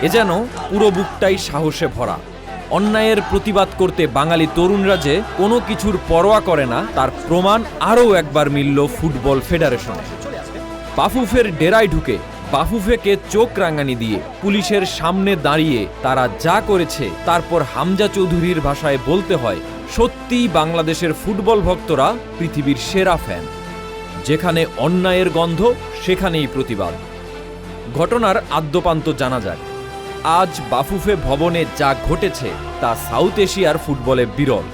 এ যেন পুরো বুকটাই সাহসে ভরা। অন্যায়ের প্রতিবাদ করতে বাঙালি তরুণরা যে কোনো কিছুর পরোয়া করে না, তার প্রমাণ আরও একবার মিলল ফুটবল ফেডারেশনে। বাফুফের ডেরায় ঢুকে বাফুফেকে চোখ রাঙানি দিয়ে পুলিশের সামনে দাঁড়িয়ে তারা যা করেছে, তারপর হামজা চৌধুরীর ভাষায় বলতে হয়, সত্যিই বাংলাদেশের ফুটবল ভক্তরা পৃথিবীর সেরা ফ্যান। যেখানে অন্যায়ের গন্ধ, সেখানেই প্রতিবাদ। ঘটনার আদ্যোপান্ত জানা যায়। আজ বাফুফে ভবনে যা ঘটেছে তা সাউথ এশিয়ার ফুটবলে বিরল।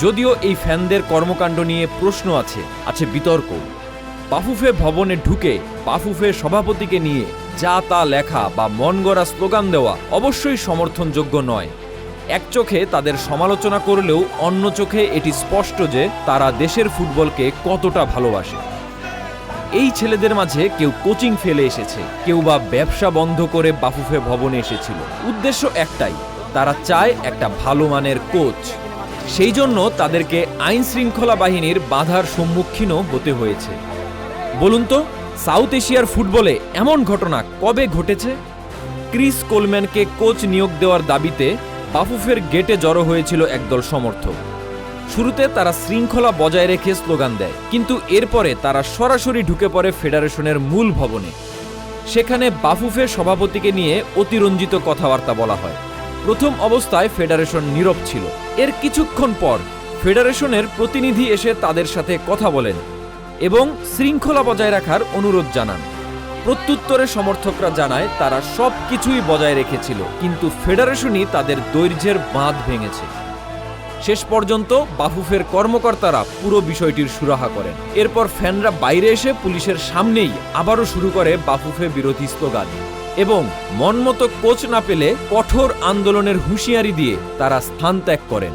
যদিও এই ফ্যানদের কর্মকাণ্ড নিয়ে প্রশ্ন আছে বিতর্ক। বাফুফে ভবনে ঢুকে বাফুফে সভাপতিকে নিয়ে যা তা লেখা বা মন গড়া স্লোগান দেওয়া অবশ্যই সমর্থনযোগ্য নয়। এক চোখে তাদের সমালোচনা করলেও অন্য চোখে এটি স্পষ্ট যে তারা দেশের ফুটবলকে কতটা ভালোবাসে। এই ছেলেদের মাঝে কেউ কোচিং ফেলে এসেছে, কেউ বা ব্যবসা বন্ধ করে বাফুফে ভবনে এসেছিল। উদ্দেশ্য একটাই, তারা চায় একটা ভালো মানের কোচ। সেই জন্য তাদেরকে আইন শৃঙ্খলা বাহিনীর বাধার সম্মুখীনও হতে হয়েছে। বলুন তো, সাউথ এশিয়ার ফুটবলে এমন ঘটনা কবে ঘটেছে? ক্রিস কোলম্যানকে কোচ নিয়োগ দেওয়ার দাবিতে বাফুফের গেটে জড়ো হয়েছিল একদল সমর্থক। শুরুতে তারা শৃঙ্খলা বজায় রেখে স্লোগান দেয়, কিন্তু এরপরে তারা সরাসরি ঢুকে পড়ে ফেডারেশনের মূল ভবনে। সেখানে বাফুফে সভাপতিকে নিয়ে অতিরঞ্জিত কথাবার্তা বলা হয়। প্রথম অবস্থায় ফেডারেশন নীরব ছিল। এর কিছুক্ষণ পর ফেডারেশনের প্রতিনিধি এসে তাদের সাথে কথা বলেন এবং শৃঙ্খলা বজায় রাখার অনুরোধ জানান। প্রত্যুত্তরে সমর্থকরা জানায় তারা সব কিছুই বজায় রেখেছিল, কিন্তু ফেডারেশনই তাদের দৈর্ঘ্যের বাঁধ ভেঙেছে। শেষ পর্যন্ত বাফুফের কর্মকর্তারা পুরো বিষয়টির সুরাহা করেন। এরপর ফ্যানরা বাইরে এসে পুলিশের সামনেই আবারও শুরু করে বাফুফে বিরোধী স্লোগান এবং মনমতো কোচ না পেলে কঠোর আন্দোলনের হুঁশিয়ারি দিয়ে তারা স্থান ত্যাগ করেন।